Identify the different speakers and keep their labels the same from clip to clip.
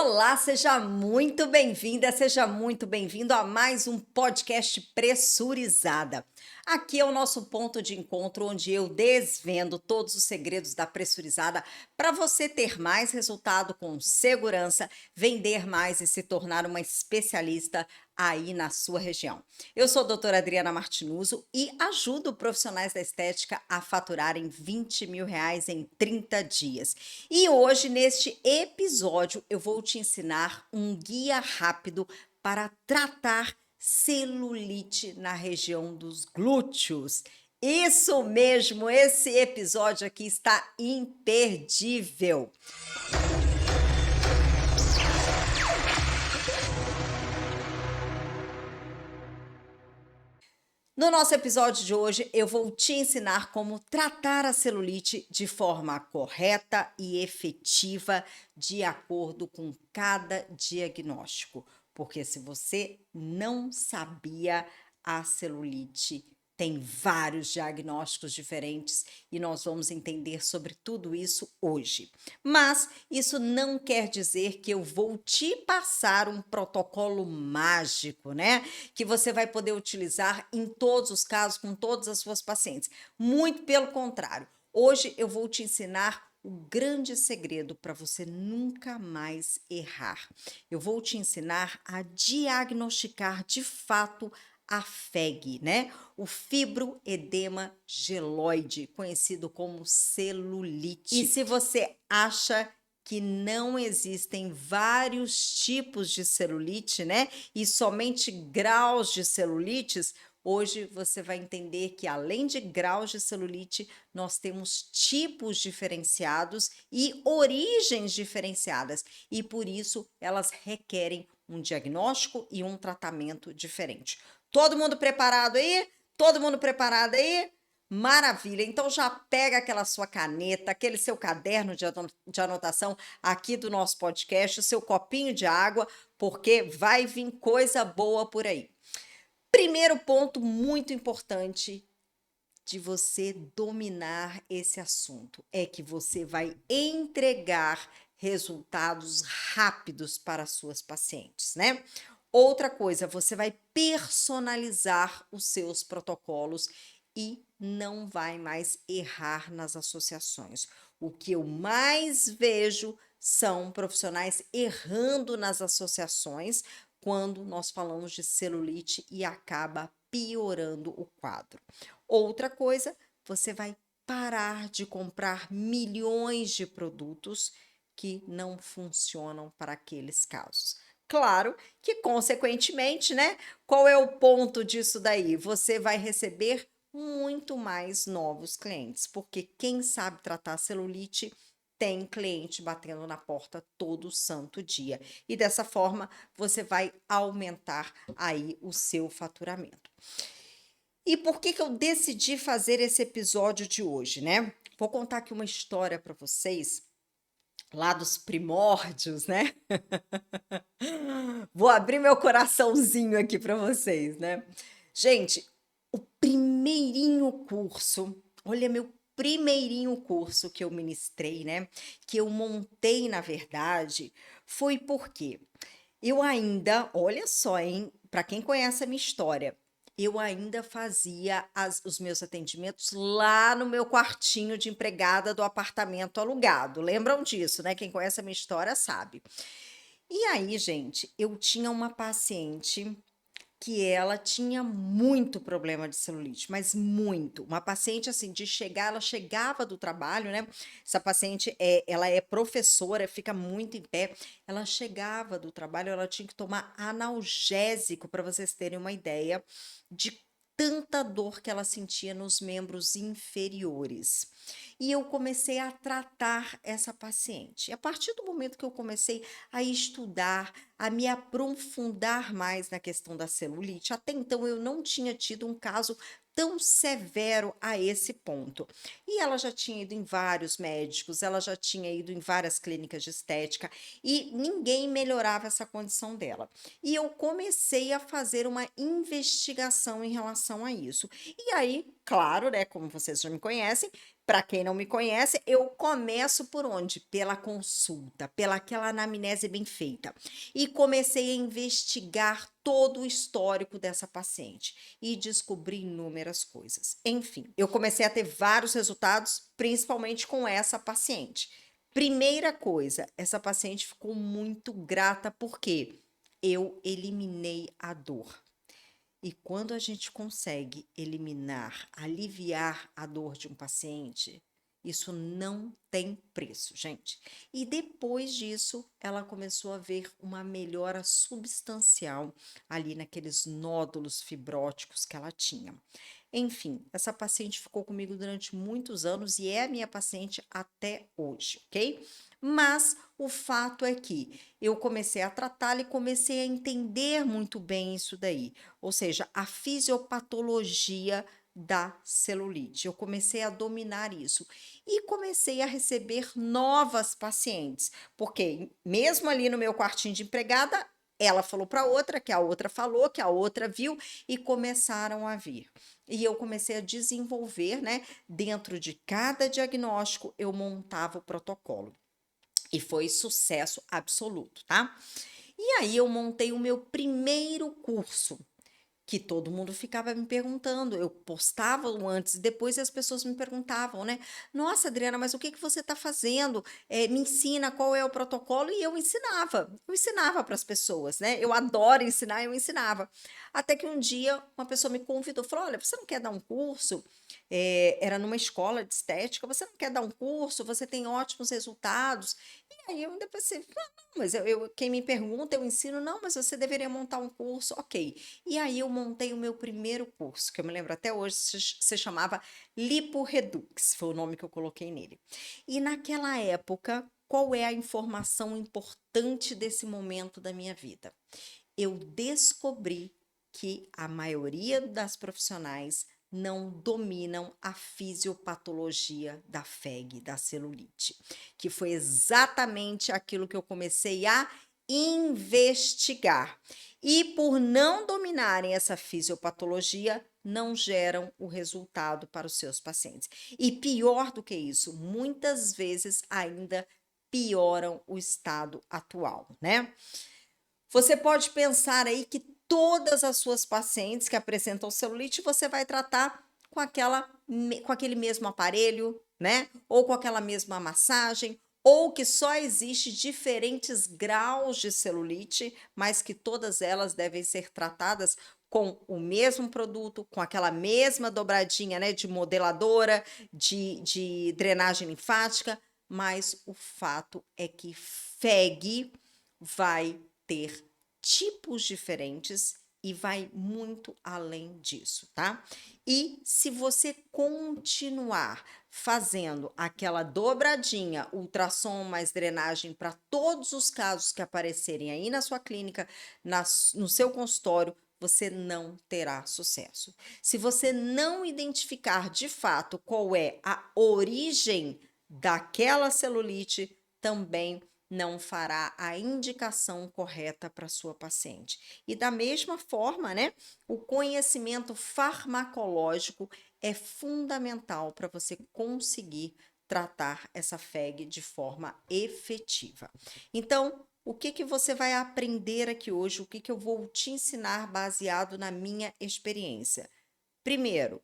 Speaker 1: Olá, seja muito bem-vinda, seja muito bem-vindo a mais um podcast Pressurizada. Aqui é o nosso ponto de encontro onde eu desvendo todos os segredos da pressurizada para você ter mais resultado com segurança, vender mais e se tornar uma especialista aí na sua região. Eu sou a doutora Adriana Martinuso e ajudo profissionais da estética a faturarem R$ 20 mil em 30 dias. E hoje, neste episódio, eu vou te ensinar um guia rápido para tratar celulite na região dos glúteos. Isso mesmo, esse episódio aqui está imperdível. No nosso episódio de hoje, eu vou te ensinar como tratar a celulite de forma correta e efetiva, de acordo com cada diagnóstico. Porque se você não sabia, a celulite tem vários diagnósticos diferentes e nós vamos entender sobre tudo isso hoje. Mas isso não quer dizer que eu vou te passar um protocolo mágico, né? Que você vai poder utilizar em todos os casos, com todas as suas pacientes. Muito pelo contrário. Hoje eu vou te ensinar o grande segredo para você nunca mais errar. Eu vou te ensinar a diagnosticar de fato a FEG, né? O fibroedema geloide, conhecido como celulite. E se você acha que não existem vários tipos de celulite, né? E somente graus de celulites, hoje você vai entender que além de graus de celulite, nós temos tipos diferenciados e origens diferenciadas, e por isso elas requerem um diagnóstico e um tratamento diferente. Todo mundo preparado aí? Todo mundo preparado aí? Maravilha! Então já pega aquela sua caneta, aquele seu caderno de anotação aqui do nosso podcast, o seu copinho de água, porque vai vir coisa boa por aí. Primeiro ponto muito importante de você dominar esse assunto é que você vai entregar resultados rápidos para suas pacientes, né? Outra coisa, você vai personalizar os seus protocolos e não vai mais errar nas associações. O que eu mais vejo são profissionais errando nas associações quando nós falamos de celulite e acaba piorando o quadro. Outra coisa, você vai parar de comprar milhões de produtos que não funcionam para aqueles casos. Claro que, consequentemente, né? Qual é o ponto disso daí? Você vai receber muito mais novos clientes, porque quem sabe tratar celulite tem cliente batendo na porta todo santo dia. E dessa forma, você vai aumentar aí o seu faturamento. E por que eu decidi fazer esse episódio de hoje, né? Vou contar aqui uma história para vocês, lá dos primórdios, né? Vou abrir meu coraçãozinho aqui para vocês, né? Gente, o primeirinho curso, olha, meu primeirinho curso que eu ministrei, né? Que eu montei, na verdade, foi porque eu ainda, olha só, hein? Para quem conhece a minha história, eu ainda fazia os meus atendimentos lá no meu quartinho de empregada do apartamento alugado. Lembram disso, né? Quem conhece a minha história sabe. E aí, gente, eu tinha uma paciente que ela tinha muito problema de celulite, mas muito. Uma paciente assim de chegar, ela chegava do trabalho, né? Essa paciente ela é professora, fica muito em pé. Ela chegava do trabalho, ela tinha que tomar analgésico para vocês terem uma ideia de tanta dor que ela sentia nos membros inferiores. E eu comecei a tratar essa paciente. E a partir do momento que eu comecei a estudar, a me aprofundar mais na questão da celulite, até então eu não tinha tido um caso tão severo a esse ponto. E ela já tinha ido em vários médicos, ela já tinha ido em várias clínicas de estética e ninguém melhorava essa condição dela. E eu comecei a fazer uma investigação em relação a isso. E aí, claro, né, como vocês já me conhecem, Para quem não me conhece, eu começo por onde? Pela consulta, pela aquela anamnese bem feita. E comecei a investigar todo o histórico dessa paciente e descobri inúmeras coisas. Enfim, eu comecei a ter vários resultados, principalmente com essa paciente. Primeira coisa, essa paciente ficou muito grata porque eu eliminei a dor. E quando a gente consegue eliminar, aliviar a dor de um paciente, isso não tem preço, gente. E depois disso, ela começou a ver uma melhora substancial ali naqueles nódulos fibróticos que ela tinha. Enfim, essa paciente ficou comigo durante muitos anos e é a minha paciente até hoje, ok? Mas o fato é que eu comecei a tratá-la e comecei a entender muito bem isso daí, ou seja, a fisiopatologia da celulite. Eu comecei a dominar isso e comecei a receber novas pacientes, porque mesmo ali no meu quartinho de empregada, ela falou para outra, que a outra falou, que a outra viu e começaram a vir. E eu comecei a desenvolver, né? Dentro de cada diagnóstico, eu montava o protocolo. E foi sucesso absoluto, tá? E aí eu montei o meu primeiro curso, que todo mundo ficava me perguntando. Eu postava o antes e depois e as pessoas me perguntavam, né? Nossa, Adriana, mas o que que você está fazendo? Me ensina qual é o protocolo e eu ensinava. Eu ensinava para as pessoas, né? Eu adoro ensinar, eu ensinava. Até que um dia uma pessoa me convidou, falou: Olha, você não quer dar um curso? Era numa escola de estética, você não quer dar um curso? Você tem ótimos resultados. E aí eu ainda pensei, não, mas quem me pergunta, eu ensino, não, mas você deveria montar um curso, ok. E aí eu montei o meu primeiro curso, que eu me lembro até hoje, se chamava Lipo Redux, foi o nome que eu coloquei nele. E naquela época, qual é a informação importante desse momento da minha vida? Eu descobri que a maioria das profissionais não dominam a fisiopatologia da FEG, da celulite, que foi exatamente aquilo que eu comecei a investigar. E por não dominarem essa fisiopatologia, não geram o resultado para os seus pacientes. E pior do que isso, muitas vezes ainda pioram o estado atual, né? Você pode pensar aí que todas as suas pacientes que apresentam celulite, você vai tratar com aquele mesmo aparelho, né? Ou com aquela mesma massagem, ou que só existe diferentes graus de celulite, mas que todas elas devem ser tratadas com o mesmo produto, com aquela mesma dobradinha, né, de modeladora, de drenagem linfática, mas o fato é que FEG vai ter tipos diferentes e vai muito além disso, tá? E se você continuar fazendo aquela dobradinha, ultrassom mais drenagem para todos os casos que aparecerem aí na sua clínica, no seu consultório, você não terá sucesso. Se você não identificar de fato qual é a origem daquela celulite, também não fará a indicação correta para sua paciente. E da mesma forma, né, o conhecimento farmacológico é fundamental para você conseguir tratar essa FEG de forma efetiva. Então, o que que você vai aprender aqui hoje? O que que eu vou te ensinar baseado na minha experiência? Primeiro,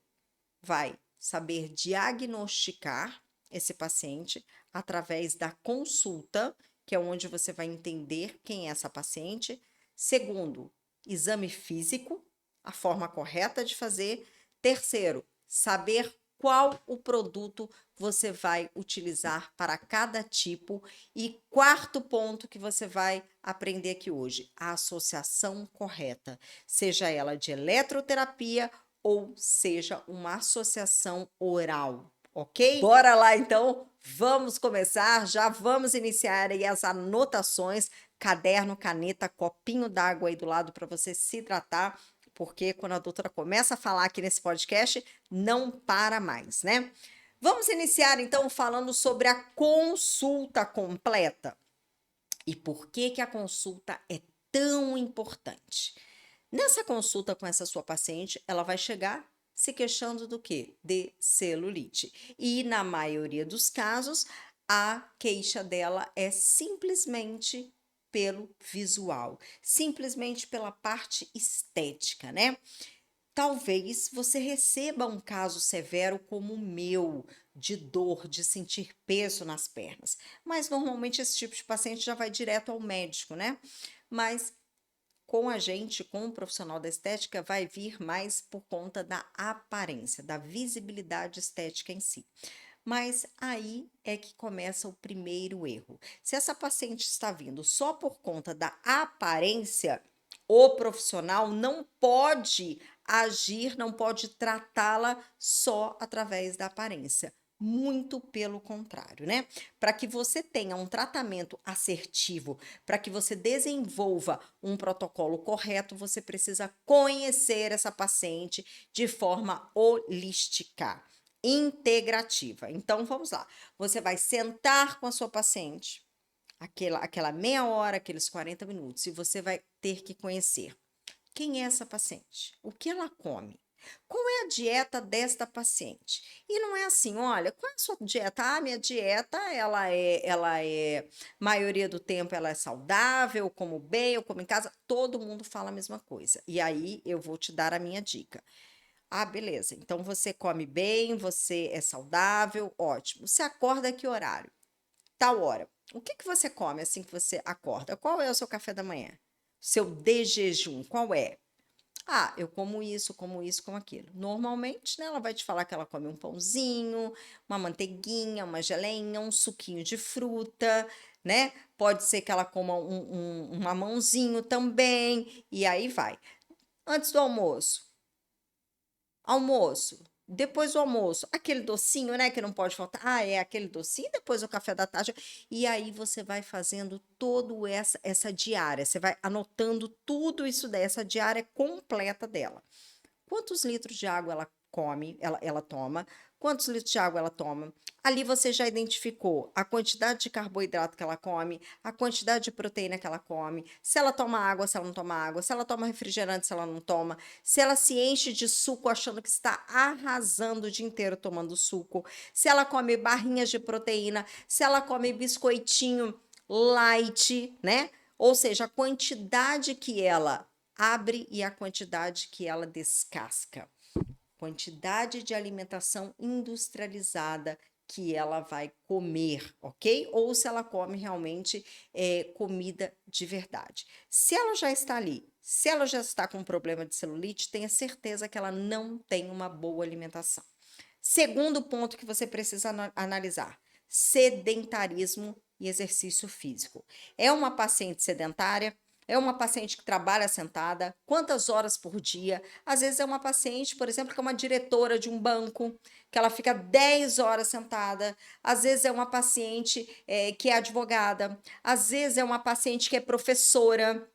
Speaker 1: vai saber diagnosticar esse paciente através da consulta, que é onde você vai entender quem é essa paciente. Segundo, exame físico, a forma correta de fazer. Terceiro, saber qual o produto você vai utilizar para cada tipo. E quarto ponto que você vai aprender aqui hoje, a associação correta, seja ela de eletroterapia ou seja uma associação oral, ok? Bora lá então, vamos começar, já vamos iniciar aí as anotações, caderno, caneta, copinho d'água aí do lado para você se hidratar, porque quando a doutora começa a falar aqui nesse podcast, não para mais, né? Vamos iniciar então falando sobre a consulta completa. E por que que a consulta é tão importante? Nessa consulta com essa sua paciente, ela vai chegar se queixando do quê? De celulite. E na maioria dos casos, a queixa dela é simplesmente pelo visual, simplesmente pela parte estética, né? Talvez você receba um caso severo como o meu, de dor, de sentir peso nas pernas. Mas normalmente esse tipo de paciente já vai direto ao médico, né? Mas com a gente, com o profissional da estética, vai vir mais por conta da aparência, da visibilidade estética em si. Mas aí é que começa o primeiro erro. Se essa paciente está vindo só por conta da aparência, o profissional não pode agir, não pode tratá-la só através da aparência. Muito pelo contrário, né? Para que você tenha um tratamento assertivo, para que você desenvolva um protocolo correto, você precisa conhecer essa paciente de forma holística, integrativa. Então, vamos lá. Você vai sentar com a sua paciente, aquela meia hora, aqueles 40 minutos, e você vai ter que conhecer quem é essa paciente, o que ela come, qual é a dieta desta paciente. E não é assim, olha, qual é a sua dieta? Ah, minha dieta, maioria do tempo ela é saudável, eu como bem, eu como em casa, todo mundo fala a mesma coisa. E aí eu vou te dar a minha dica. Ah, beleza. Então você come bem, você é saudável, ótimo. Você acorda a que horário? Tal hora. O que que você come assim que você acorda? Qual é o seu café da manhã? Seu de jejum, qual é? Ah, eu como isso, como aquilo. Normalmente, né, ela vai te falar que ela come um pãozinho, uma manteiguinha, uma geleinha, um suquinho de fruta, né? Pode ser que ela coma um mamãozinho também, e aí vai. Antes do almoço, almoço, depois do almoço, aquele docinho, né, que não pode faltar. Ah, é aquele docinho, depois o café da tarde. E aí você vai fazendo toda essa diária, você vai anotando tudo isso dessa diária completa dela. Quantos litros de água ela come, ela toma, quantos litros de água ela toma. Ali você já identificou a quantidade de carboidrato que ela come, a quantidade de proteína que ela come, se ela toma água, se ela não toma água, se ela toma refrigerante, se ela não toma, se ela se enche de suco achando que está arrasando o dia inteiro tomando suco, se ela come barrinhas de proteína, se ela come biscoitinho light, né? Ou seja, a quantidade que ela abre e a quantidade que ela descasca. Quantidade de alimentação industrializada que ela vai comer, ok? Ou se ela come realmente comida de verdade. Se ela já está ali, se ela já está com um problema de celulite, tenha certeza que ela não tem uma boa alimentação. Segundo ponto que você precisa analisar: sedentarismo e exercício físico. É uma paciente sedentária? É uma paciente que trabalha sentada? Quantas horas por dia? Às vezes é uma paciente, por exemplo, que é uma diretora de um banco, que ela fica 10 horas sentada. Às vezes é uma paciente que é advogada. Às vezes é uma paciente que é professora.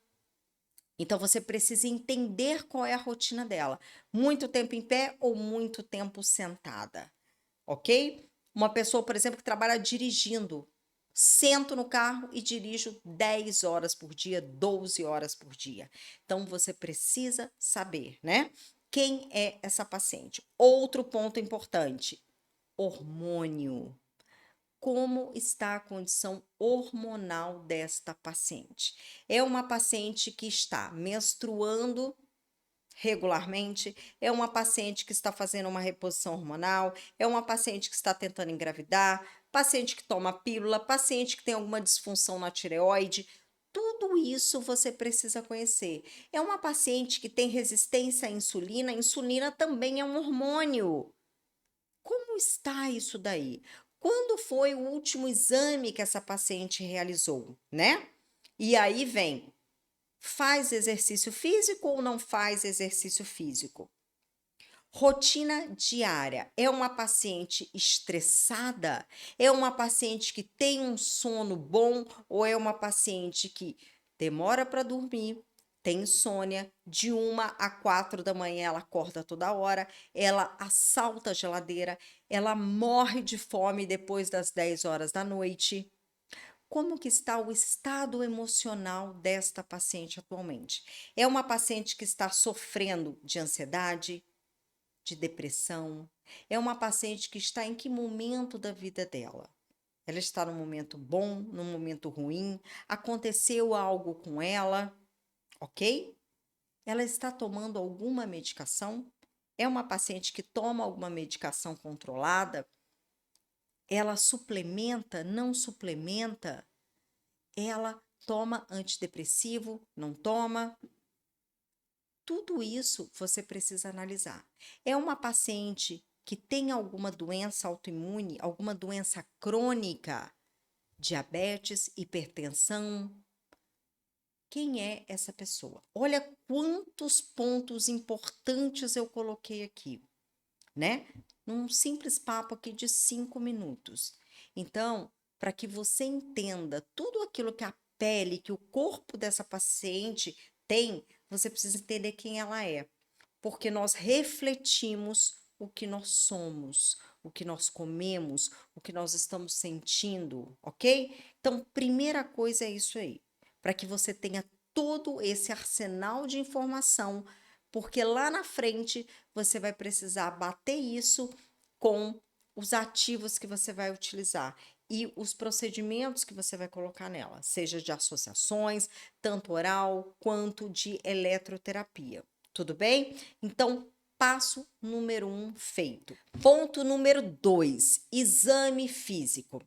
Speaker 1: Então você precisa entender qual é a rotina dela. Muito tempo em pé ou muito tempo sentada, ok? Uma pessoa, por exemplo, que trabalha dirigindo. Sento no carro e dirijo 10 horas por dia, 12 horas por dia. Então você precisa saber, né? Quem é essa paciente? Outro ponto importante: hormônio. Como está a condição hormonal desta paciente? É uma paciente que está menstruando regularmente, é uma paciente que está fazendo uma reposição hormonal, é uma paciente que está tentando engravidar, paciente que toma pílula, paciente que tem alguma disfunção na tireoide. Tudo isso você precisa conhecer. É uma paciente que tem resistência à insulina, a insulina também é um hormônio. Como está isso daí? Quando foi o último exame que essa paciente realizou, né? E aí vem: faz exercício físico ou não faz exercício físico? Rotina diária. É uma paciente estressada? É uma paciente que tem um sono bom ou é uma paciente que demora para dormir, tem insônia, de 1 a 4 da manhã ela acorda toda hora, ela assalta a geladeira, ela morre de fome depois das 10 horas da noite? Como que está o estado emocional desta paciente atualmente? É uma paciente que está sofrendo de ansiedade? de depressão? É uma paciente que está em que momento da vida dela? Ela está num momento bom, num momento ruim? Aconteceu algo com ela, ok? Ela está tomando alguma medicação? É uma paciente que toma alguma medicação controlada? Ela suplementa? Não suplementa? Ela toma antidepressivo? Não toma? Tudo isso você precisa analisar. É uma paciente que tem alguma doença autoimune, alguma doença crônica, diabetes, hipertensão? Quem é essa pessoa? Olha quantos pontos importantes eu coloquei aqui, né? Num simples papo aqui de 5 minutos. Então, para que você entenda tudo aquilo que a pele, que o corpo dessa paciente tem, você precisa entender quem ela é. Porque nós refletimos o que nós somos, o que nós comemos, o que nós estamos sentindo, ok? Então, primeira coisa é isso aí, para que você tenha todo esse arsenal de informação, porque lá na frente você vai precisar bater isso com os ativos que você vai utilizar e os procedimentos que você vai colocar nela, seja de associações, tanto oral quanto de eletroterapia. Tudo bem? Então, passo número 1 feito. Ponto número 2, exame físico.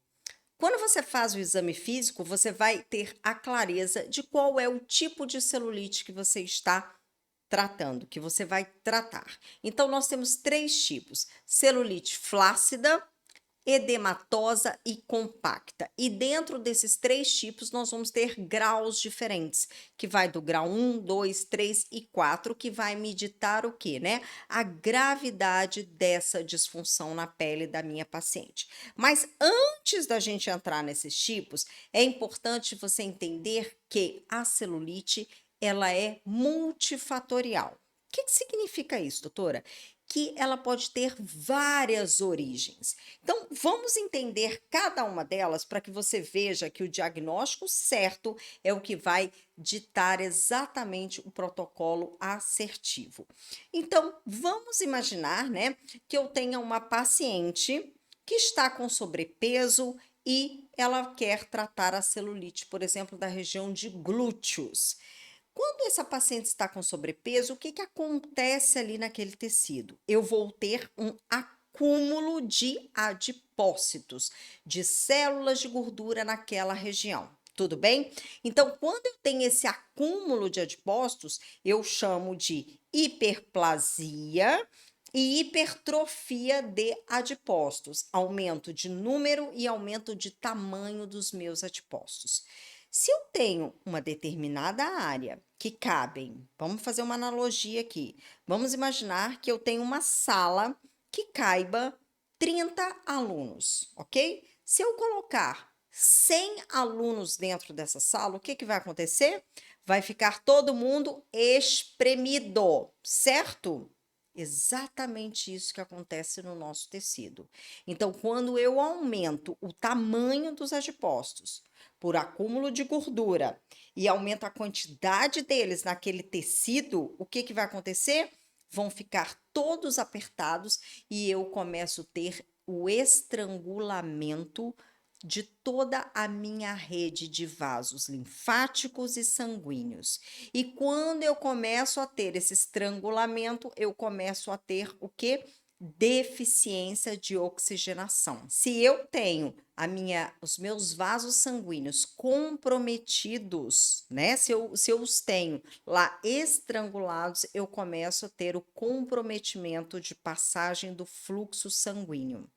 Speaker 1: Quando você faz o exame físico, você vai ter a clareza de qual é o tipo de celulite que você está tratando, que você vai tratar. Então, nós temos 3 tipos: celulite flácida, edematosa e compacta. E dentro desses 3 tipos, nós vamos ter graus diferentes, que vai do grau 1, 2, 3 e 4, que vai me ditar o quê, né? A gravidade dessa disfunção na pele da minha paciente. Mas antes da gente entrar nesses tipos, é importante você entender que a celulite, ela é multifatorial. O que significa isso, doutora? Que ela pode ter várias origens. Então, vamos entender cada uma delas para que você veja que o diagnóstico certo é o que vai ditar exatamente o protocolo assertivo. Então, vamos imaginar, né, que eu tenha uma paciente que está com sobrepeso e ela quer tratar a celulite, por exemplo, da região de glúteos. Quando essa paciente está com sobrepeso, o que acontece ali naquele tecido? Eu vou ter um acúmulo de adipócitos, de células de gordura naquela região. Tudo bem? Então, quando eu tenho esse acúmulo de adipócitos, eu chamo de hiperplasia e hipertrofia de adipócitos, aumento de número e aumento de tamanho dos meus adipócitos. Se eu tenho uma determinada área que cabem, vamos fazer uma analogia aqui. Vamos imaginar que eu tenho uma sala que caiba 30 alunos, ok? Se eu colocar 100 alunos dentro dessa sala, o que vai acontecer? Vai ficar todo mundo espremido, certo? Exatamente isso que acontece no nosso tecido. Então, quando eu aumento o tamanho dos adipócitos por acúmulo de gordura e aumento a quantidade deles naquele tecido, o que vai acontecer? Vão ficar todos apertados e eu começo a ter o estrangulamento de toda a minha rede de vasos linfáticos e sanguíneos. E quando eu começo a ter esse estrangulamento, eu começo a ter o quê? Deficiência de oxigenação. Se eu tenho os meus vasos sanguíneos comprometidos, né? Se eu os tenho lá estrangulados, eu começo a ter o comprometimento de passagem do fluxo sanguíneo.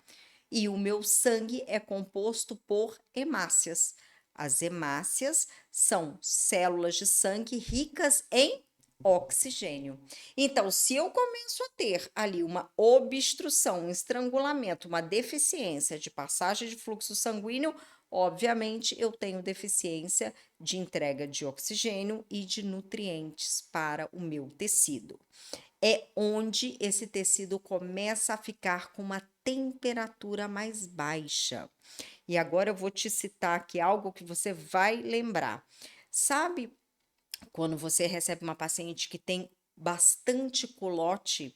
Speaker 1: E o meu sangue é composto por hemácias. As hemácias são células de sangue ricas em oxigênio. Então, se eu começo a ter ali uma obstrução, um estrangulamento, uma deficiência de passagem de fluxo sanguíneo, obviamente eu tenho deficiência de entrega de oxigênio e de nutrientes para o meu tecido. É onde esse tecido começa a ficar com uma temperatura mais baixa. E agora eu vou te citar aqui algo que você vai lembrar. Sabe quando você recebe uma paciente que tem bastante culote?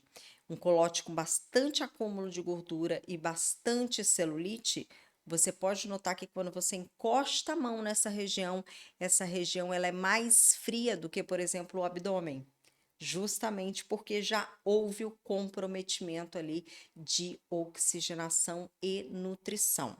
Speaker 1: um colote com bastante acúmulo de gordura e bastante celulite, você pode notar que quando você encosta a mão nessa região, essa região ela é mais fria do que, por exemplo, o abdômen. Justamente porque já houve o comprometimento ali de oxigenação e nutrição.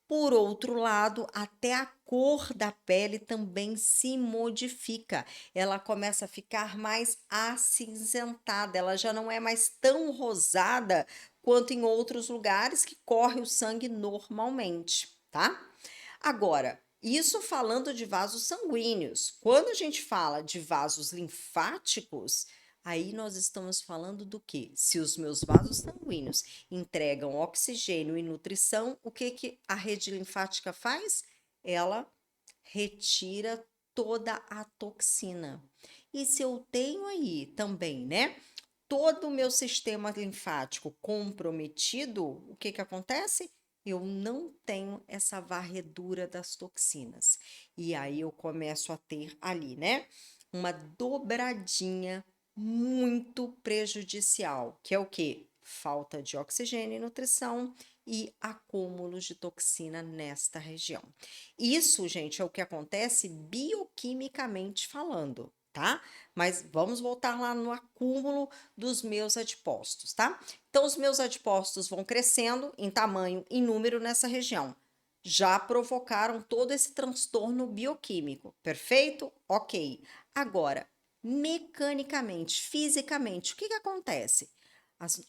Speaker 1: Por outro lado, até a cor da pele também se modifica. Ela começa a ficar mais acinzentada, ela já não é mais tão rosada quanto em outros lugares que corre o sangue normalmente, tá? Agora, isso falando de vasos sanguíneos. Quando a gente fala de vasos linfáticos, aí nós estamos falando do quê? Se os meus vasos sanguíneos entregam oxigênio e nutrição, o que que a rede linfática faz? Ela retira toda a toxina. E se eu tenho aí também, né, todo o meu sistema linfático comprometido, o que que acontece? Eu não tenho essa varredura das toxinas. E aí eu começo a ter ali, né, uma dobradinha muito prejudicial, que é o quê? Falta de oxigênio e nutrição e acúmulos de toxina nesta região. Isso, gente, é o que acontece bioquimicamente falando, tá? Mas vamos voltar lá no acúmulo dos meus adipócitos, tá? Então, os meus adipócitos vão crescendo em tamanho e número nessa região. Já provocaram todo esse transtorno bioquímico, perfeito? Ok. Agora, mecanicamente, fisicamente, o que que acontece?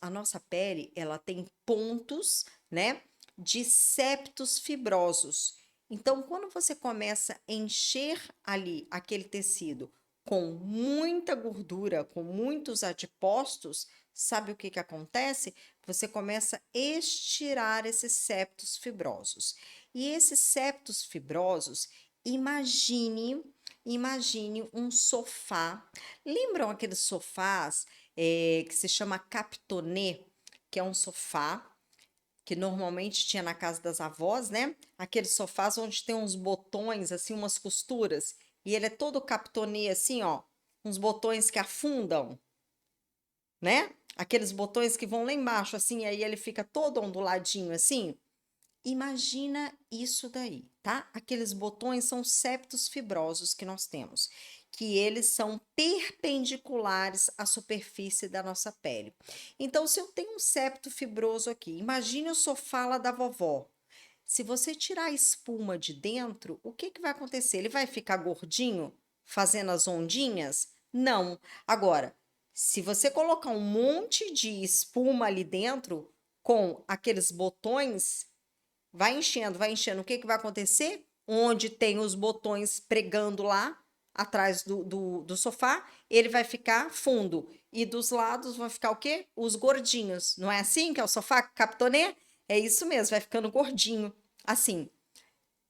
Speaker 1: A nossa pele, ela tem pontos, né, de septos fibrosos. Então, quando você começa a encher ali aquele tecido com muita gordura, com muitos adipócitos, sabe o que que acontece? Você começa a estirar esses septos fibrosos. E esses septos fibrosos, imagine um sofá. Lembram aqueles sofás que se chama captonê, que é um sofá que normalmente tinha na casa das avós, né? Aqueles sofás onde tem uns botões, assim, umas costuras, e ele é todo captonê, assim, ó, uns botões que afundam, né? Aqueles botões que vão lá embaixo, assim, aí ele fica todo onduladinho, assim. Imagina isso daí, tá? Aqueles botões são septos fibrosos que nós temos, que eles são perpendiculares à superfície da nossa pele. Então, se eu tenho um septo fibroso aqui, imagine o sofá lá da vovó. Se você tirar a espuma de dentro, o que que vai acontecer? Ele vai ficar gordinho, fazendo as ondinhas? Não. Agora, se você colocar um monte de espuma ali dentro, com aqueles botões, vai enchendo, vai enchendo. O que que vai acontecer? Onde tem os botões pregando lá, atrás do sofá, ele vai ficar fundo. E dos lados vão ficar o quê? Os gordinhos. Não é assim que é o sofá captonê? É isso mesmo, vai ficando gordinho. Assim,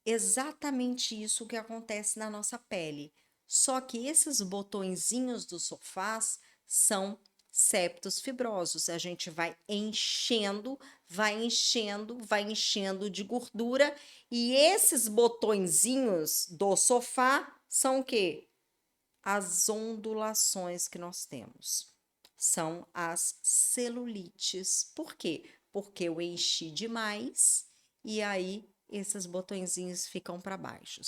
Speaker 1: exatamente isso que acontece na nossa pele. Só que esses botõezinhos dos sofás são septos fibrosos. A gente vai enchendo, vai enchendo, vai enchendo de gordura e esses botõezinhos do sofá são o quê? As ondulações que nós temos. São as celulites. Por quê? Porque eu enchi demais e aí esses botõezinhos ficam para baixo.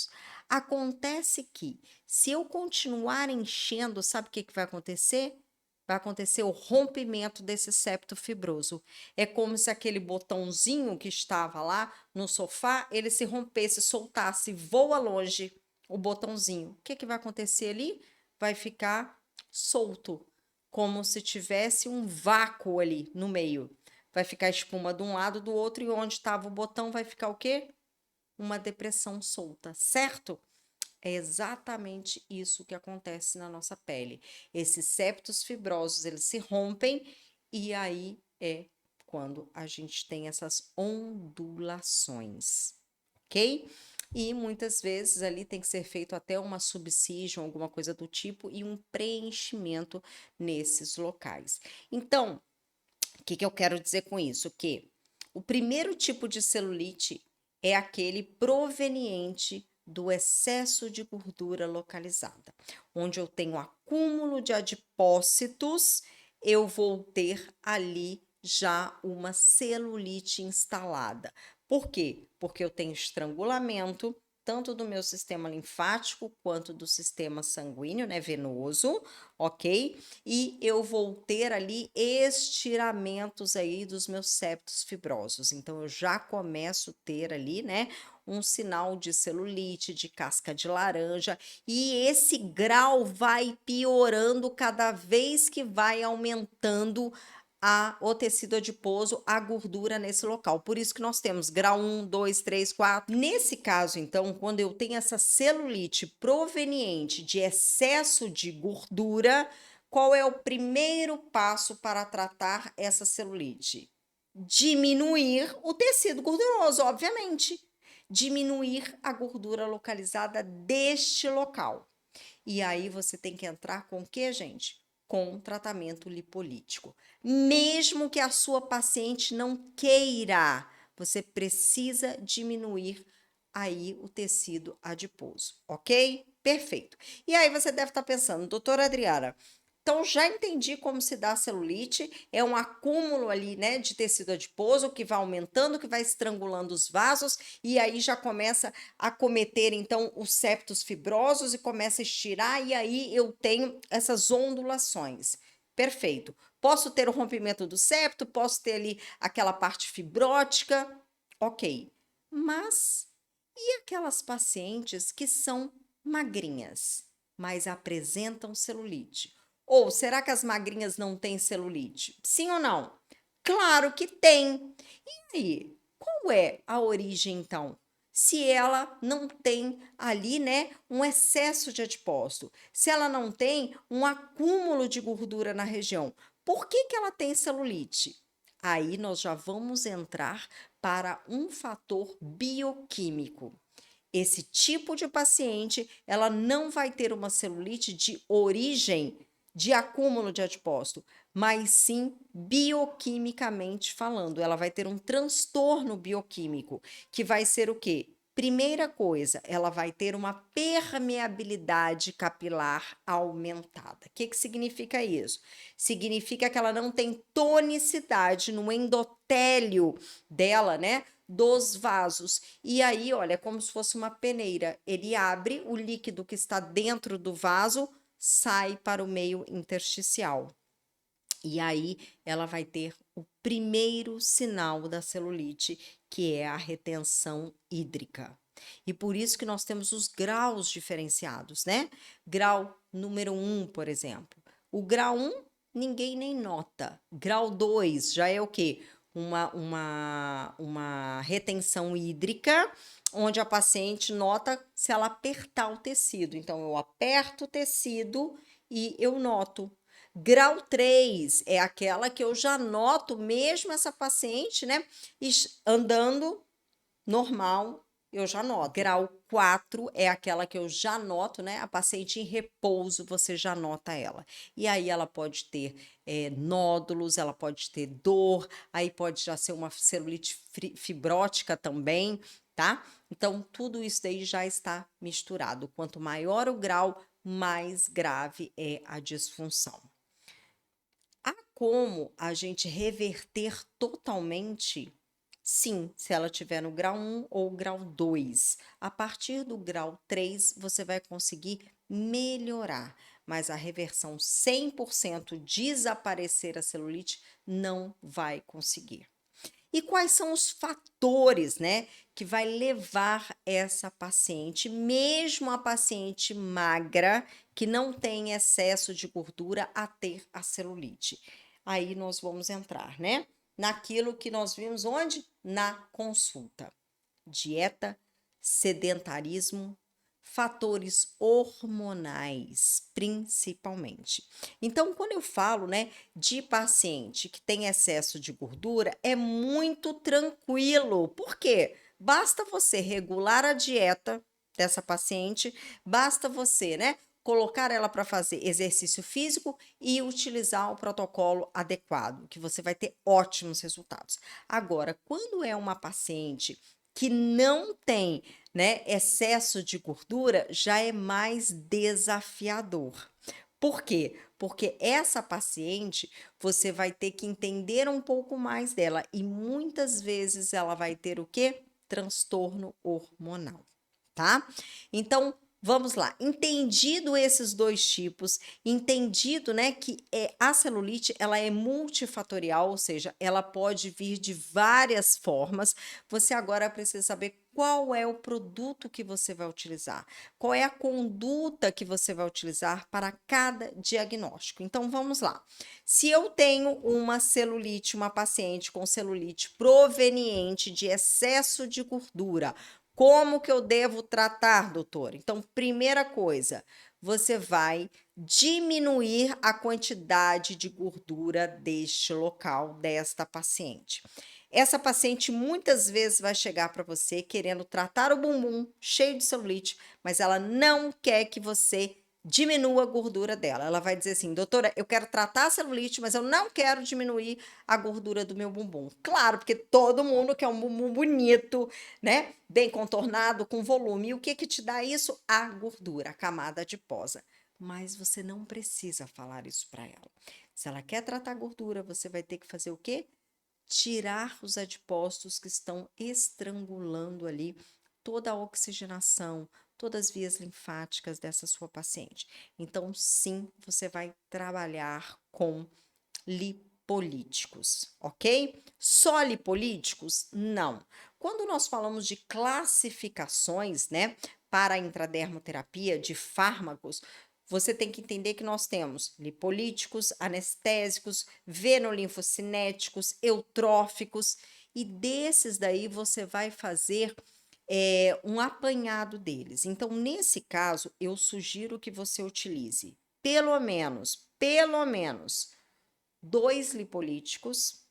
Speaker 1: Acontece que, se eu continuar enchendo, sabe o que que vai acontecer? Vai acontecer o rompimento desse septo fibroso. É como se aquele botãozinho que estava lá no sofá, ele se rompesse, soltasse, voa longe o botãozinho. O que que vai acontecer ali? Vai ficar solto, como se tivesse um vácuo ali no meio. Vai ficar espuma de um lado, do outro, e onde estava o botão vai ficar o quê? Uma depressão solta, certo? É exatamente isso que acontece na nossa pele. Esses septos fibrosos, eles se rompem e aí é quando a gente tem essas ondulações, ok? E muitas vezes ali tem que ser feito até uma subcision, alguma coisa do tipo, e um preenchimento nesses locais. Então, o que que eu quero dizer com isso? Que o primeiro tipo de celulite é aquele proveniente do excesso de gordura localizada, onde eu tenho acúmulo de adipócitos eu vou ter ali já uma celulite instalada. Por quê? Porque eu tenho estrangulamento tanto do meu sistema linfático quanto do sistema sanguíneo, né, venoso, ok? E eu vou ter ali estiramentos aí dos meus septos fibrosos. Então, eu já começo a ter ali, né, um sinal de celulite, de casca de laranja, e esse grau vai piorando cada vez que vai aumentando o tecido adiposo, a gordura nesse local. Por isso que nós temos grau 1, 2, 3, 4. Nesse caso, então, quando eu tenho essa celulite proveniente de excesso de gordura, qual é o primeiro passo para tratar essa celulite? Diminuir o tecido gorduroso, obviamente. Diminuir a gordura localizada deste local. E aí você tem que entrar com o que, gente? Com tratamento lipolítico. Mesmo que a sua paciente não queira, você precisa diminuir aí o tecido adiposo, ok? Perfeito. E aí você deve estar pensando, doutora Adriana, então já entendi como se dá a celulite, é um acúmulo ali, né, de tecido adiposo que vai aumentando, que vai estrangulando os vasos e aí já começa a cometer então os septos fibrosos e começa a estirar e aí eu tenho essas ondulações. Perfeito. Posso ter o rompimento do septo, posso ter ali aquela parte fibrótica, ok. Mas e aquelas pacientes que são magrinhas, mas apresentam celulite? Ou será que as magrinhas não têm celulite? Sim ou não? Claro que tem. E aí, qual é a origem então? Se ela não tem ali, né, um excesso de adipócito, se ela não tem um acúmulo de gordura na região, por que que ela tem celulite? Aí nós já vamos entrar para um fator bioquímico. Esse tipo de paciente, ela não vai ter uma celulite de origem de acúmulo de adipócito, mas sim bioquimicamente falando. Ela vai ter um transtorno bioquímico, que vai ser o quê? Primeira coisa, ela vai ter uma permeabilidade capilar aumentada. O que que significa isso? Significa que ela não tem tonicidade no endotélio dela, né? Dos vasos. E aí, olha, é como se fosse uma peneira. Ele abre, o líquido que está dentro do vaso sai para o meio intersticial. E aí ela vai ter o primeiro sinal da celulite, que é a retenção hídrica. E por isso que nós temos os graus diferenciados, né? Grau número 1, por exemplo. O grau 1, ninguém nem nota. Grau 2 já é o quê? Uma retenção hídrica, onde a paciente nota se ela apertar o tecido. Então, eu aperto o tecido e eu noto. Grau 3 é aquela que eu já noto mesmo essa paciente, né, andando normal, eu já noto. Grau 4 é aquela que eu já noto, né, a paciente em repouso, você já nota ela. E aí ela pode ter nódulos, ela pode ter dor, aí pode já ser uma celulite fibrótica também, tá? Então, tudo isso daí já está misturado. Quanto maior o grau, mais grave é a disfunção. Há como a gente reverter totalmente? Sim, se ela tiver no grau 1 ou grau 2. A partir do grau 3, você vai conseguir melhorar, mas a reversão 100% desaparecer a celulite não vai conseguir. E quais são os fatores, né, que vai levar essa paciente, mesmo a paciente magra, que não tem excesso de gordura, a ter a celulite? Aí nós vamos entrar, né, naquilo que nós vimos onde? Na consulta. Dieta, sedentarismo, fatores hormonais, principalmente. Então, quando eu falo, né, de paciente que tem excesso de gordura, é muito tranquilo. Por quê? Basta você regular a dieta dessa paciente, basta você, né, colocar ela para fazer exercício físico e utilizar o protocolo adequado, que você vai ter ótimos resultados. Agora, quando é uma paciente que não tem, né, excesso de gordura, já é mais desafiador. Por quê? Porque essa paciente, você vai ter que entender um pouco mais dela e muitas vezes ela vai ter o quê? Transtorno hormonal, tá? Então, vamos lá. Entendido esses dois tipos, entendido, né, que a celulite ela é multifatorial, ou seja, ela pode vir de várias formas. Você agora precisa saber qual é o produto que você vai utilizar, qual é a conduta que você vai utilizar para cada diagnóstico. Então, vamos lá. Se eu tenho uma celulite, uma paciente com celulite proveniente de excesso de gordura, como que eu devo tratar, doutor? Então, primeira coisa, você vai diminuir a quantidade de gordura deste local, desta paciente. Essa paciente muitas vezes vai chegar para você querendo tratar o bumbum cheio de celulite, mas ela não quer que você diminua a gordura dela. Ela vai dizer assim: doutora, eu quero tratar a celulite, mas eu não quero diminuir a gordura do meu bumbum. Claro, porque todo mundo quer um bumbum bonito, né? Bem contornado, com volume. E o que que te dá isso? A gordura, a camada adiposa. Mas você não precisa falar isso para ela. Se ela quer tratar a gordura, você vai ter que fazer o quê? Tirar os adipócitos que estão estrangulando ali toda a oxigenação, todas as vias linfáticas dessa sua paciente. Então, sim, você vai trabalhar com lipolíticos, ok? Só lipolíticos? Não. Quando nós falamos de classificações, né, para a intradermoterapia de fármacos, você tem que entender que nós temos lipolíticos, anestésicos, venolinfocinéticos, eutróficos, e desses daí você vai fazer um apanhado deles. Então, nesse caso, eu sugiro que você utilize pelo menos, 2 lipolíticos,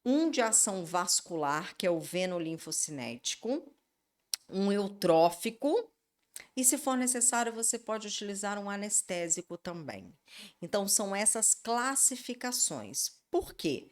Speaker 1: um de ação vascular, que é o venolinfocinético, um eutrófico, e se for necessário, você pode utilizar um anestésico também. Então, são essas classificações. Por quê?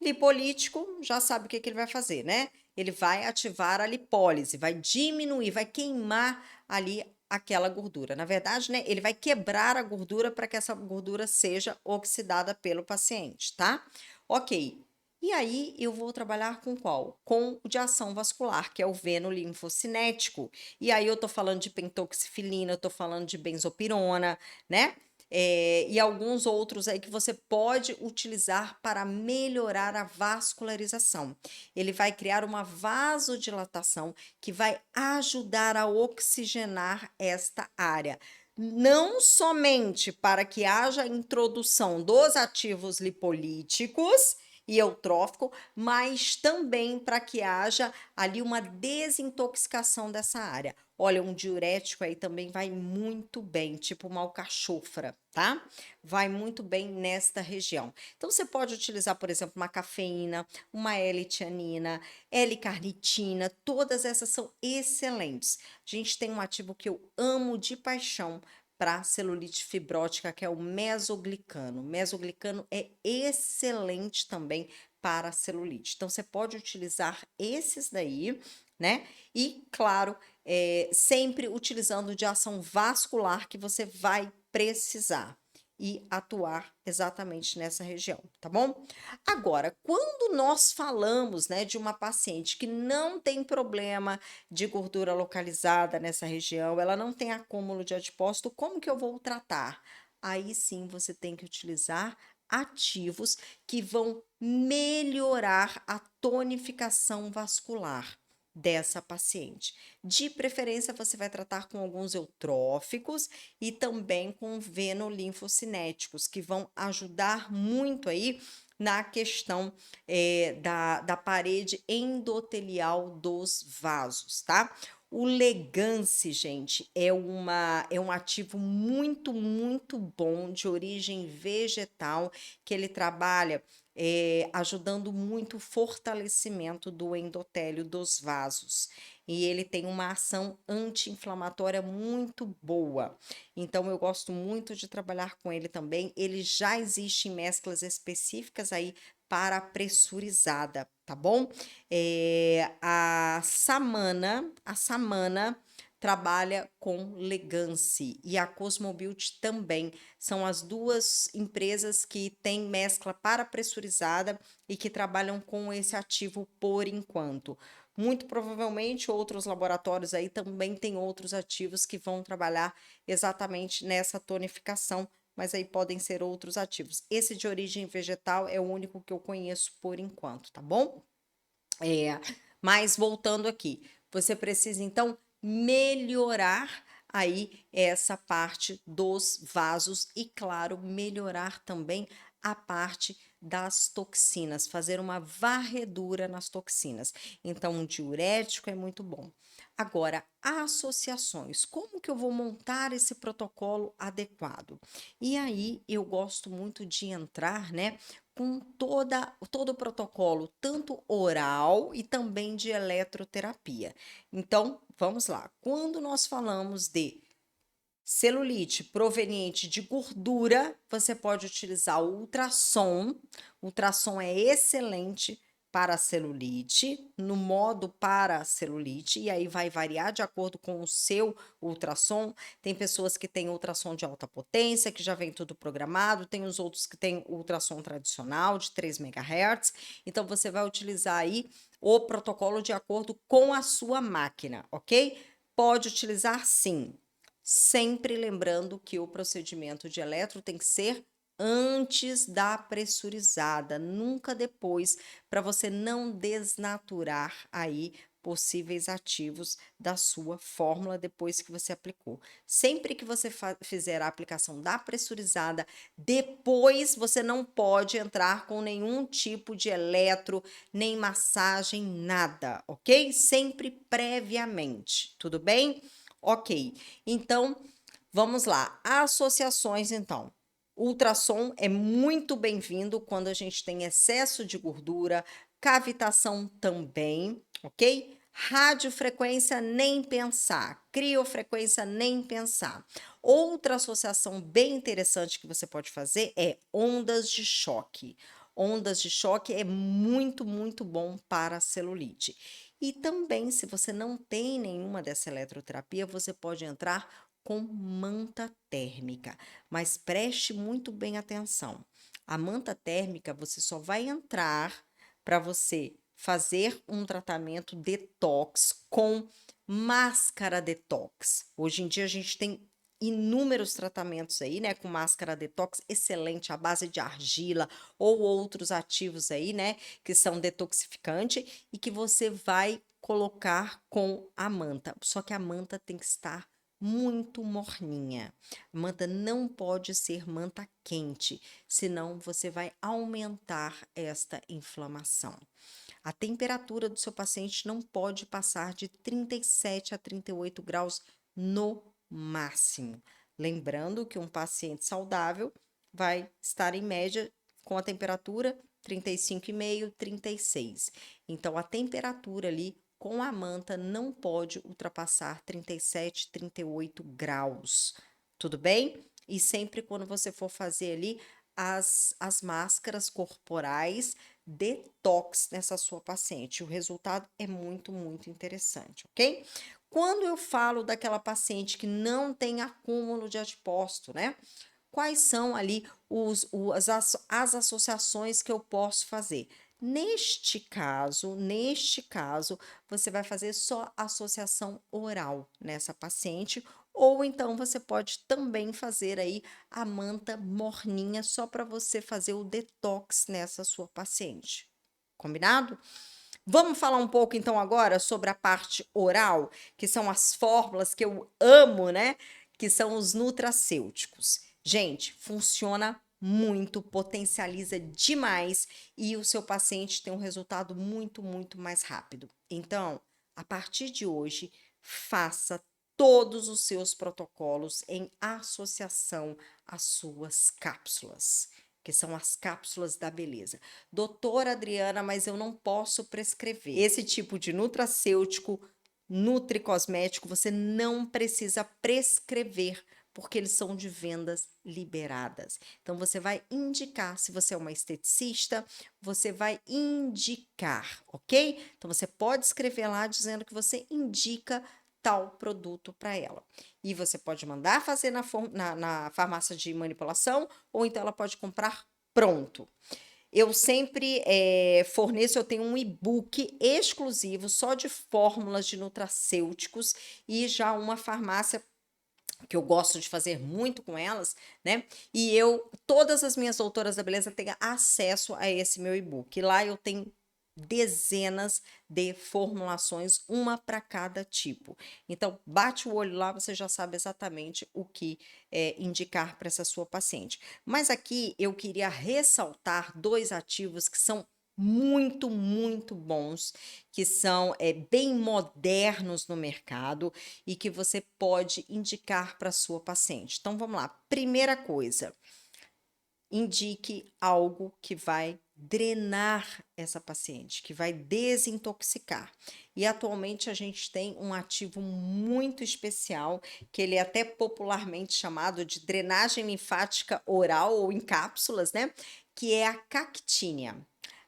Speaker 1: Lipolítico, já sabe o que que ele vai fazer, né? Ele vai ativar a lipólise, vai diminuir, vai queimar ali aquela gordura. Na verdade, né, ele vai quebrar a gordura para que essa gordura seja oxidada pelo paciente, tá? Ok. E aí eu vou trabalhar com qual? Com o de ação vascular, que é o venolinfocinético. E aí eu tô falando de pentoxifilina, eu tô falando de benzopirona, né? E alguns outros aí que você pode utilizar para melhorar a vascularização. Ele vai criar uma vasodilatação que vai ajudar a oxigenar esta área. Não somente para que haja introdução dos ativos lipolíticos e eutrófico, mas também para que haja ali uma desintoxicação dessa área. Olha, um diurético aí também vai muito bem, tipo uma alcachofra, tá? Vai muito bem nesta região. Então, você pode utilizar, por exemplo, uma cafeína, uma L-tianina, L-carnitina, todas essas são excelentes. A gente tem um ativo que eu amo de paixão para celulite fibrótica, que é o mesoglicano. O mesoglicano é excelente também para a celulite. Então, você pode utilizar esses daí, né? E, claro, sempre utilizando de ação vascular que você vai precisar e atuar exatamente nessa região, tá bom? Agora, quando nós falamos, né, de uma paciente que não tem problema de gordura localizada nessa região, ela não tem acúmulo de adipócito, como que eu vou tratar? Aí sim você tem que utilizar ativos que vão melhorar a tonificação vascular dessa paciente. De preferência, você vai tratar com alguns eutróficos e também com venolinfocinéticos, que vão ajudar muito aí na questão da parede endotelial dos vasos, tá? O Legance, gente, é um ativo muito, muito bom de origem vegetal, que ele trabalha ajudando muito o fortalecimento do endotélio dos vasos. E ele tem uma ação anti-inflamatória muito boa. Então, eu gosto muito de trabalhar com ele também. Ele já existe em mesclas específicas aí para pressurizada, tá bom? A Samana trabalha com Legance e a Cosmobuilt também. São as duas empresas que têm mescla parapressurizada e que trabalham com esse ativo por enquanto. Muito provavelmente outros laboratórios aí também têm outros ativos que vão trabalhar exatamente nessa tonificação, mas aí podem ser outros ativos. Esse de origem vegetal é o único que eu conheço por enquanto, tá bom? Mas voltando aqui, você precisa então melhorar aí essa parte dos vasos e, claro, melhorar também a parte das toxinas, fazer uma varredura nas toxinas. Então, um diurético é muito bom. Agora, associações. Como que eu vou montar esse protocolo adequado? E aí, eu gosto muito de entrar, né, com todo o protocolo, tanto oral e também de eletroterapia. Então, vamos lá. Quando nós falamos de celulite proveniente de gordura, você pode utilizar o ultrassom. O ultrassom é excelente para a celulite, no modo para a celulite, e aí vai variar de acordo com o seu ultrassom. Tem pessoas que têm ultrassom de alta potência, que já vem tudo programado, tem os outros que têm ultrassom tradicional de 3 MHz. Então, você vai utilizar aí o protocolo de acordo com a sua máquina, ok? Pode utilizar sim. Sempre lembrando que o procedimento de eletro tem que ser antes da pressurizada, nunca depois, para você não desnaturar aí possíveis ativos da sua fórmula depois que você aplicou. Sempre que você fizer a aplicação da pressurizada, depois você não pode entrar com nenhum tipo de eletro, nem massagem, nada, ok? Sempre previamente, tudo bem? Ok, então vamos lá. Associações, então. Ultrassom é muito bem-vindo quando a gente tem excesso de gordura, cavitação também, ok? Radiofrequência, nem pensar. Criofrequência, nem pensar. Outra associação bem interessante que você pode fazer é ondas de choque. Ondas de choque é muito, muito bom para a celulite. E também, se você não tem nenhuma dessa eletroterapia, você pode entrar com manta térmica. Mas preste muito bem atenção. A manta térmica você só vai entrar para você fazer um tratamento detox com máscara detox. Hoje em dia a gente tem inúmeros tratamentos aí, né, com máscara detox excelente, à base de argila ou outros ativos aí, né, que são detoxificante e que você vai colocar com a manta. Só que a manta tem que estar muito morninha. Manta não pode ser manta quente, senão você vai aumentar esta inflamação. A temperatura do seu paciente não pode passar de 37 a 38 graus no máximo. Lembrando que um paciente saudável vai estar em média com a temperatura 35,5, 36. Então, a temperatura ali com a manta não pode ultrapassar 37, 38 graus. Tudo bem? E sempre quando você for fazer ali as máscaras corporais, detox nessa sua paciente. O resultado é muito, muito interessante, ok? Quando eu falo daquela paciente que não tem acúmulo de adipócito, né? Quais são ali as associações que eu posso fazer? Neste caso, você vai fazer só associação oral nessa paciente, ou então você pode também fazer aí a manta morninha só para você fazer o detox nessa sua paciente. Combinado? Vamos falar um pouco então agora sobre a parte oral, que são as fórmulas que eu amo, né? Que são os nutracêuticos. Gente, funciona muito, potencializa demais e o seu paciente tem um resultado muito, muito mais rápido. Então, a partir de hoje, faça todos os seus protocolos em associação às suas cápsulas, que são as cápsulas da beleza. Doutora Adriana, mas eu não posso prescrever. Esse tipo de nutracêutico, nutricosmético, você não precisa prescrever, porque eles são de vendas liberadas. Então, você vai indicar, se você é uma esteticista, você vai indicar, ok? Então, você pode escrever lá dizendo que você indica tal produto para ela. E você pode mandar fazer na farmácia de manipulação, ou então ela pode comprar pronto. Eu sempre forneço, eu tenho um e-book exclusivo só de fórmulas de nutracêuticos e já uma farmácia que eu gosto de fazer muito com elas, né? E todas as minhas doutoras da beleza têm acesso a esse meu e-book. Lá eu tenho dezenas de formulações, uma para cada tipo. Então, bate o olho lá, você já sabe exatamente o que indicar para essa sua paciente. Mas aqui eu queria ressaltar dois ativos que são muito, muito bons, que são bem modernos no mercado e que você pode indicar para sua paciente. Então, vamos lá. Primeira coisa, indique algo que vai drenar essa paciente, que vai desintoxicar. E atualmente a gente tem um ativo muito especial, que ele é até popularmente chamado de drenagem linfática oral ou em cápsulas, né? Que é a cactínia.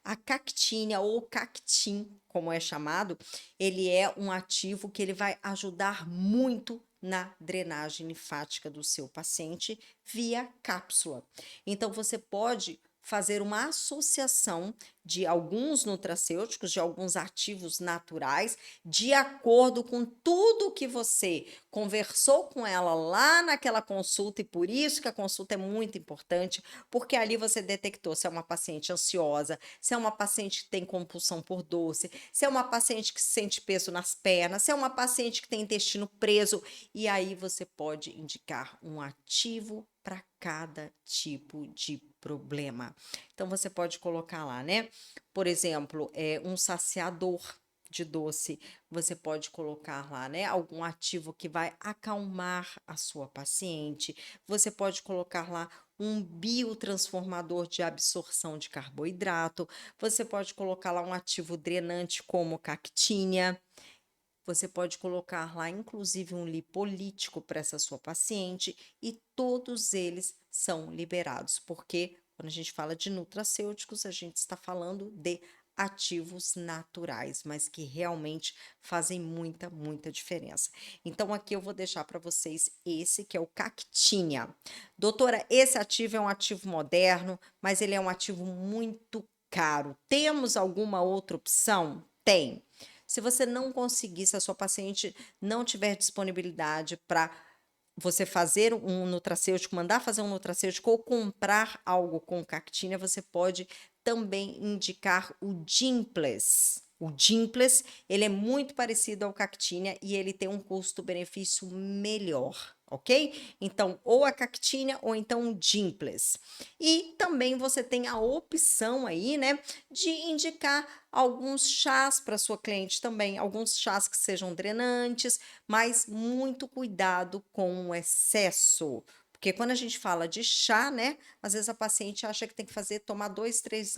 Speaker 1: A cactínia ou cactim, como é chamado, ele é um ativo que ele vai ajudar muito na drenagem linfática do seu paciente via cápsula. Então, você pode fazer uma associação de alguns nutracêuticos, de alguns ativos naturais, de acordo com tudo que você conversou com ela lá naquela consulta, e por isso que a consulta é muito importante, porque ali você detectou se é uma paciente ansiosa, se é uma paciente que tem compulsão por doce, se é uma paciente que sente peso nas pernas, se é uma paciente que tem intestino preso, e aí você pode indicar um ativo para cada tipo de problema. Então você pode colocar lá, né? Por exemplo, um saciador de doce, você pode colocar lá, né? Algum ativo que vai acalmar a sua paciente. Você pode colocar lá um biotransformador de absorção de carboidrato. Você pode colocar lá um ativo drenante como cactínia. Você pode colocar lá, inclusive, um lipolítico para essa sua paciente e todos eles são liberados, porque quando a gente fala de nutracêuticos, a gente está falando de ativos naturais, mas que realmente fazem muita, muita diferença. Então, aqui eu vou deixar para vocês esse que é o Cactinha. Doutora, esse ativo é um ativo moderno, mas ele é um ativo muito caro. Temos alguma outra opção? Tem. Se você não conseguir, se a sua paciente não tiver disponibilidade para você fazer um nutracêutico, mandar fazer um nutracêutico ou comprar algo com cactina, você pode também indicar o Gimples. O Gimples, ele é muito parecido ao cactina e ele tem um custo-benefício melhor, ok? Então, ou a cactina ou então o Gimples. E também você tem a opção aí, né, de indicar alguns chás para sua cliente também, alguns chás que sejam drenantes, mas muito cuidado com o excesso. Porque quando a gente fala de chá, né? Às vezes a paciente acha que tem que tomar 2, 3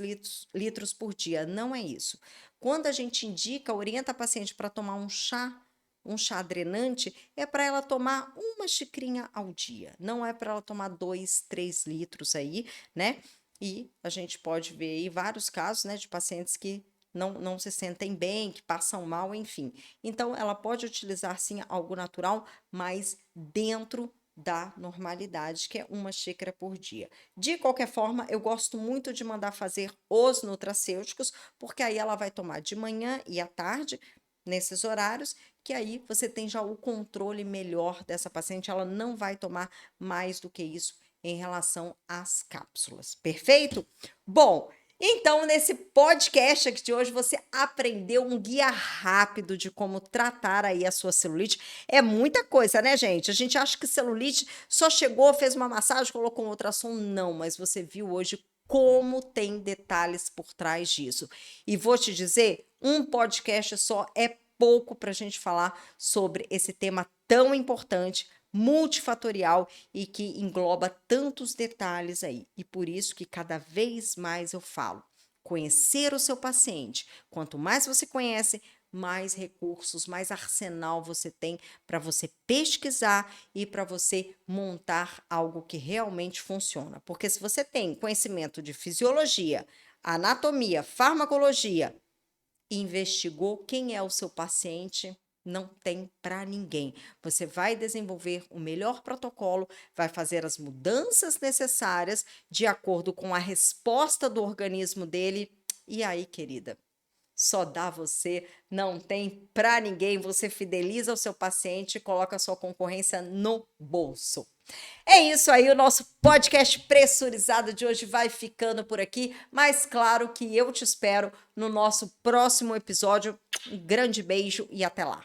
Speaker 1: litros por dia. Não é isso. Quando a gente indica, orienta a paciente para tomar um chá drenante, é para ela tomar uma xicrinha ao dia. Não é para ela tomar 2, 3 litros aí, né? E a gente pode ver aí vários casos, né, de pacientes que não se sentem bem, que passam mal, enfim. Então, ela pode utilizar sim algo natural, mas dentro da normalidade, que é uma xícara por dia. De qualquer forma, eu gosto muito de mandar fazer os nutracêuticos, porque aí ela vai tomar de manhã e à tarde, nesses horários, que aí você tem já o controle melhor dessa paciente, ela não vai tomar mais do que isso em relação às cápsulas. Perfeito? Bom, então, nesse podcast aqui de hoje, você aprendeu um guia rápido de como tratar aí a sua celulite. É muita coisa, né, gente? A gente acha que celulite só chegou, fez uma massagem, colocou um ultrassom. Não, mas você viu hoje como tem detalhes por trás disso. E vou te dizer, um podcast só é pouco para a gente falar sobre esse tema tão importante, multifatorial e que engloba tantos detalhes aí. E por isso que cada vez mais eu falo, conhecer o seu paciente. Quanto mais você conhece, mais recursos, mais arsenal você tem para você pesquisar e para você montar algo que realmente funciona. Porque se você tem conhecimento de fisiologia, anatomia, farmacologia, investigou quem é o seu paciente, não tem para ninguém. Você vai desenvolver o melhor protocolo, vai fazer as mudanças necessárias de acordo com a resposta do organismo dele. E aí, querida, só dá você, não tem para ninguém. Você fideliza o seu paciente e coloca a sua concorrência no bolso. É isso aí, o nosso podcast pressurizado de hoje vai ficando por aqui, mas claro que eu te espero no nosso próximo episódio. Um grande beijo e até lá.